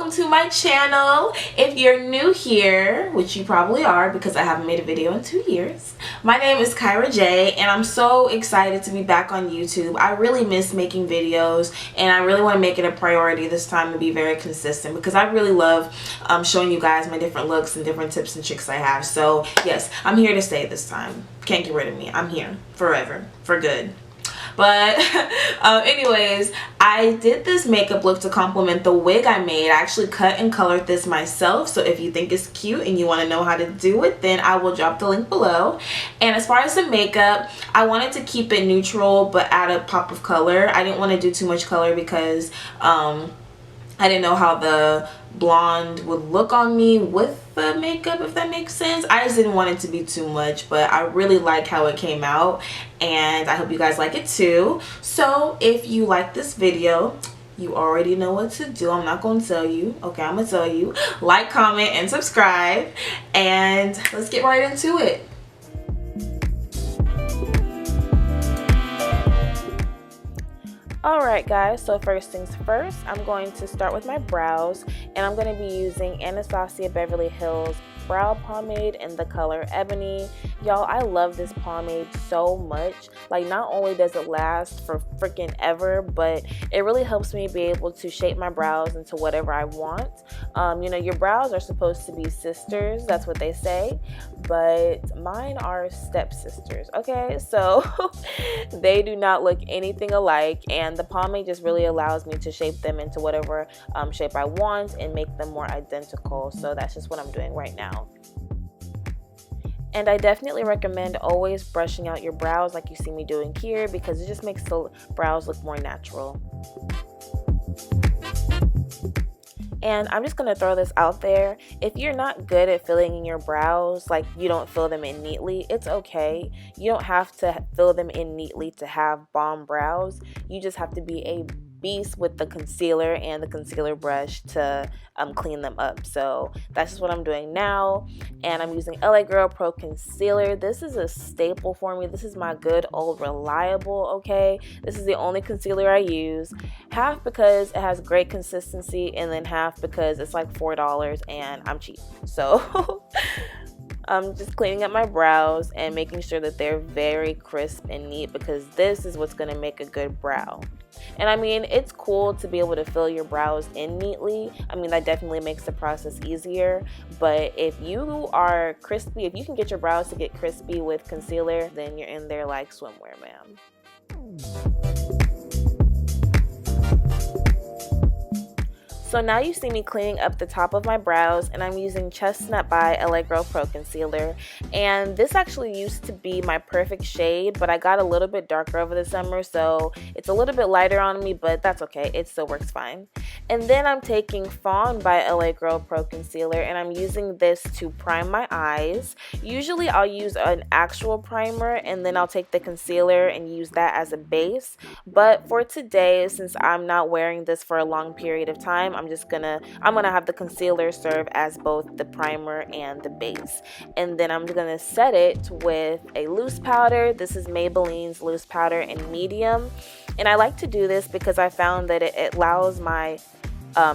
welcome to my channel. If you're new here, which you probably are because I haven't made a video in 2 years, my name is KyraJay and I'm so excited to be back on YouTube. I really miss making videos and I really want to make it a priority this time to be very consistent because I really love showing you guys my different looks and different tips and tricks I have. So yes, I'm here to stay this time. Can't get rid of me. I'm here forever, for good. But anyways, I did this makeup look to complement the wig I made. I actually cut and colored this myself. So if you think it's cute and you want to know how to do it, then I will drop the link below. And as far as the makeup, I wanted to keep it neutral but add a pop of color. I didn't want to do too much color because I didn't know how the blonde would look on me with the makeup, if that makes sense. I just didn't want it to be too much, but I really like how it came out and I hope you guys like it too. So if you like this video, you already know what to do. I'm not going to tell you. Okay, I'm going to tell you. Like, comment, and subscribe. And let's get right into it. Alright guys, so first things first, I'm going to start with my brows and I'm going to be using Anastasia Beverly Hills brow pomade in the color Ebony. Y'all, I love this pomade so much. Like, not only does it last for freaking ever, but it really helps me be able to shape my brows into whatever I want. You know, your brows are supposed to be sisters, that's what they say, but mine are stepsisters, okay? So they do not look anything alike, and the pomade just really allows me to shape them into whatever shape I want and make them more identical. So that's just what I'm doing right now. And I definitely recommend always brushing out your brows like you see me doing here because it just makes the brows look more natural. And I'm just going to throw this out there. If you're not good at filling in your brows, like you don't fill them in neatly, it's okay. You don't have to fill them in neatly to have bomb brows. You just have to be a beast with the concealer and the concealer brush to clean them up. So that's just what I'm doing now, and I'm using LA Girl Pro Concealer. This is a staple for me. This is my good old reliable, okay? This is the only concealer I use, half because it has great consistency and then half because it's like $4 and I'm cheap. So I'm just cleaning up my brows and making sure that they're very crisp and neat because this is what's going to make a good brow. And I mean, it's cool to be able to fill your brows in neatly. I mean, that definitely makes the process easier. But if you are crispy, if you can get your brows to get crispy with concealer, then you're in there like swimwear, ma'am. So now you see me cleaning up the top of my brows, and I'm using Chestnut by LA Girl Pro Concealer. And this actually used to be my perfect shade, but I got a little bit darker over the summer, so it's a little bit lighter on me, but that's okay. It still works fine. And then I'm taking Fawn by LA Girl Pro Concealer, and I'm using this to prime my eyes. Usually I'll use an actual primer, and then I'll take the concealer and use that as a base. But for today, since I'm not wearing this for a long period of time, I'm gonna have the concealer serve as both the primer and the base. And then I'm gonna set it with a loose powder. This is Maybelline's loose powder in medium. And I like to do this because I found that it allows my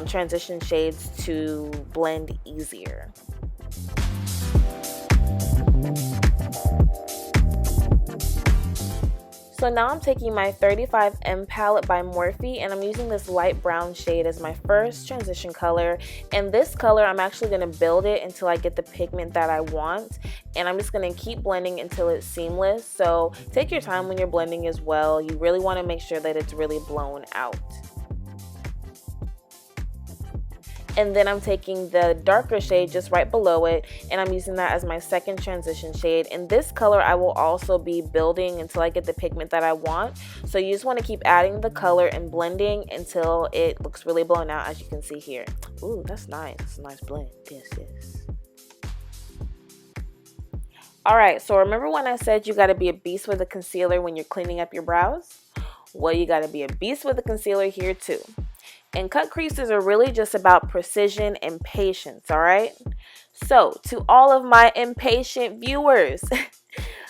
transition shades to blend easier. So now I'm taking my 35M palette by Morphe and I'm using this light brown shade as my first transition color. And this color, I'm actually going to build it until I get the pigment that I want. And I'm just going to keep blending until it's seamless. So take your time when you're blending as well. You really want to make sure that it's really blown out. And then I'm taking the darker shade just right below it, and I'm using that as my second transition shade. And this color I will also be building until I get the pigment that I want. So you just want to keep adding the color and blending until it looks really blown out, as you can see here. Ooh, that's nice. That's a nice blend. Yes, yes. Alright, so remember when I said you got to be a beast with a concealer when you're cleaning up your brows? Well, you got to be a beast with a concealer here too. And cut creases are really just about precision and patience, all right? So, to all of my impatient viewers,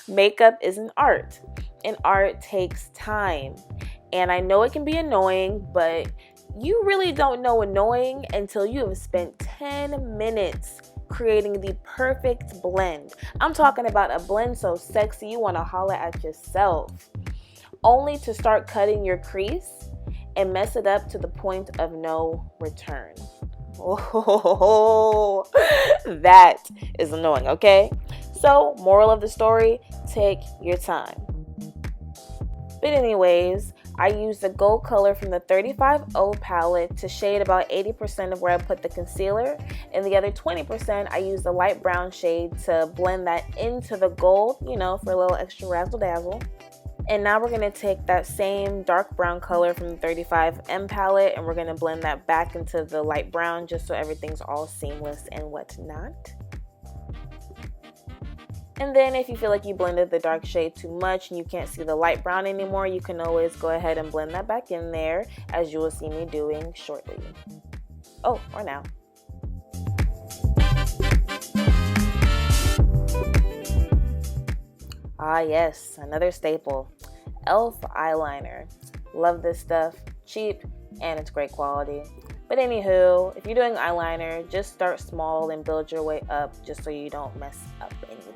makeup is an art, and art takes time. And I know it can be annoying, but You really don't know annoying until you have spent 10 minutes creating the perfect blend. I'm talking about a blend so sexy you want to holler at yourself, only to start cutting your crease and mess it up to the point of no return. Oh, that is annoying, okay? So, moral of the story, take your time. But anyways, I used the gold color from the 35O palette to shade about 80% of where I put the concealer, and the other 20% I used the light brown shade to blend that into the gold, you know, for a little extra razzle dazzle. And now we're going to take that same dark brown color from the 35M palette and we're going to blend that back into the light brown just so everything's all seamless and whatnot. And then if you feel like you blended the dark shade too much and you can't see the light brown anymore, you can always go ahead and blend that back in there, as you will see me doing shortly. Oh, or now. Ah yes, another staple. e.l.f. eyeliner. Love this stuff. Cheap and it's great quality. But anywho, if you're doing eyeliner, just start small and build your way up just so you don't mess up anything.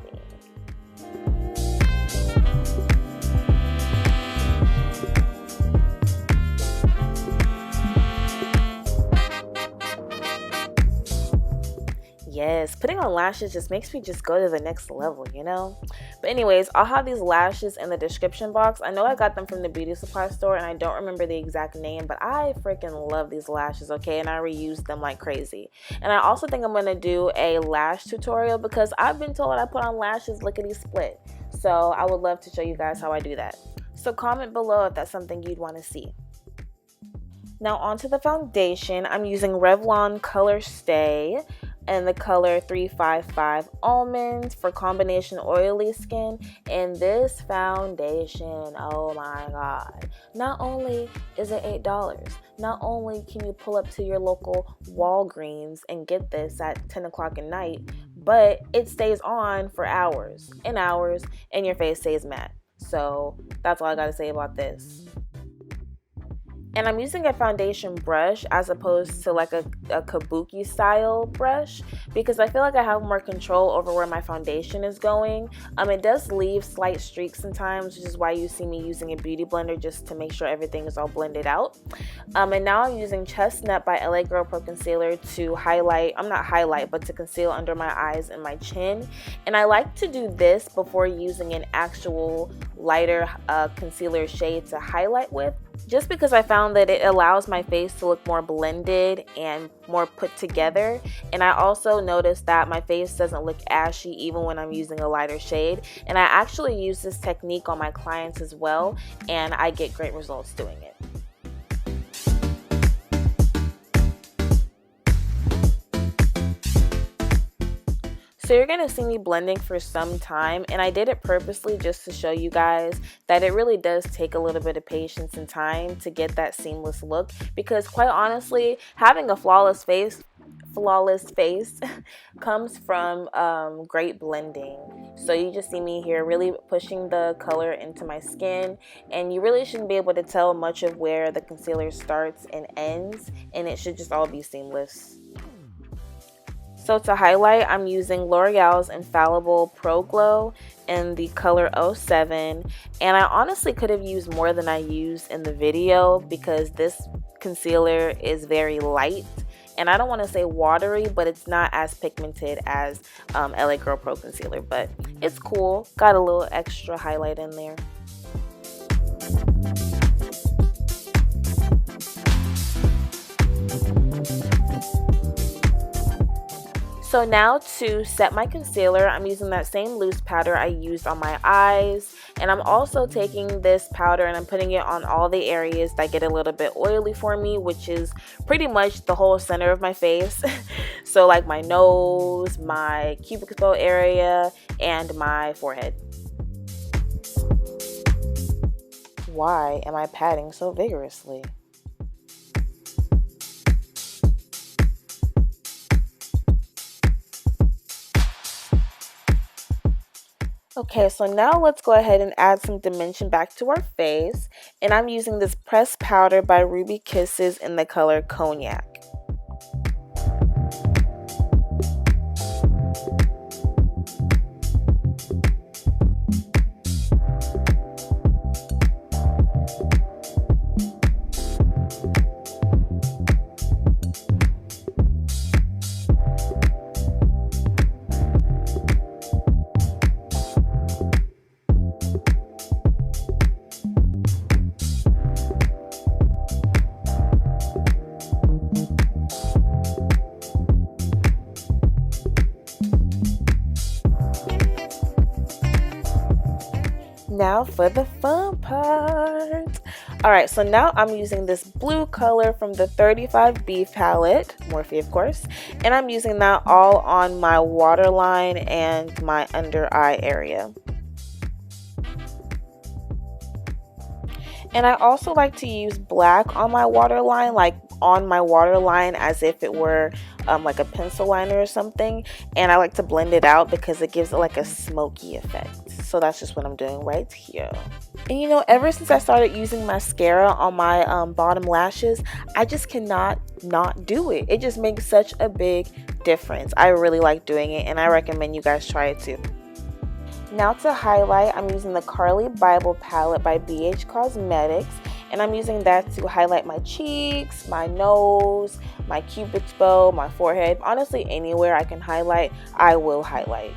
Yes, putting on lashes just makes me just go to the next level, you know? But anyways, I'll have these lashes in the description box. I know I got them from the beauty supply store and I don't remember the exact name, but I freaking love these lashes, okay? And I reuse them like crazy. And I also think I'm going to do a lash tutorial because I've been told I put on lashes lickety split. So I would love to show you guys how I do that. So comment below if that's something you'd want to see. Now onto the foundation. I'm using Revlon Color Stay and the color 355 Almonds for combination oily skin. And this foundation, oh my god, not only is it $8, not only can you pull up to your local Walgreens and get this at 10 o'clock at night, but it stays on for hours and hours and your face stays matte. So that's all I gotta say about this. And I'm using a foundation brush as opposed to like a kabuki style brush because I feel like I have more control over where my foundation is going. It does leave slight streaks sometimes, which is why you see me using a beauty blender just to make sure everything is all blended out. And now I'm using Chestnut by LA Girl Pro Concealer to to conceal under my eyes and my chin. And I like to do this before using an actual lighter concealer shade to highlight with, just because I found that it allows my face to look more blended and more put together. And I also noticed that my face doesn't look ashy even when I'm using a lighter shade. And I actually use this technique on my clients as well, and I get great results doing it. So you're going to see me blending for some time, and I did it purposely just to show you guys that it really does take a little bit of patience and time to get that seamless look, because quite honestly, having a flawless face comes from great blending. So you just see me here really pushing the color into my skin, and you really shouldn't be able to tell much of where the concealer starts and ends, and it should just all be seamless. So to highlight, I'm using L'Oreal's Infallible Pro Glow in the color 07. And I honestly could have used more than I used in the video because this concealer is very light. And I don't want to say watery, but it's not as pigmented as LA Girl Pro Concealer. But it's cool. Got a little extra highlight in there. So now to set my concealer, I'm using that same loose powder I used on my eyes. And I'm also taking this powder and I'm putting it on all the areas that get a little bit oily for me, which is pretty much the whole center of my face. So like my nose, my cuticle bow area, and my forehead. Why am I patting so vigorously? Okay, so now let's go ahead and add some dimension back to our face. And I'm using this pressed powder by Ruby Kisses in the color Cognac. Now for the fun part. Alright, so now I'm using this blue color from the 35B palette, Morphe of course, and I'm using that all on my waterline and my under eye area. And I also like to use black on my waterline, like on my waterline as if it were like a pencil liner or something, and I like to blend it out because it gives it like a smoky effect. So that's just what I'm doing right here. And you know, ever since I started using mascara on my bottom lashes, I just cannot not do it. It just makes such a big difference. I really like doing it, and I recommend you guys try it too. Now to highlight, I'm using the Carly Bible palette by BH Cosmetics, and I'm using that to highlight my cheeks, my nose, my cupid's bow, my forehead. Honestly, anywhere I can highlight, I will highlight.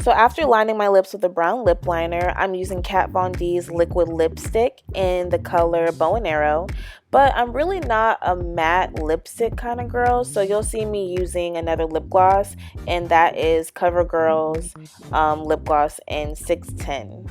So after lining my lips with a brown lip liner, I'm using Kat Von D's liquid lipstick in the color Bow and Arrow. But I'm really not a matte lipstick kind of girl, so you'll see me using another lip gloss, and that is CoverGirl's lip gloss in 610.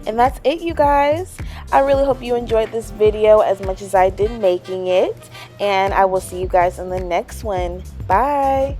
And that's it, you guys. I really hope you enjoyed this video as much as I did making it, and I will see you guys in the next one. Bye.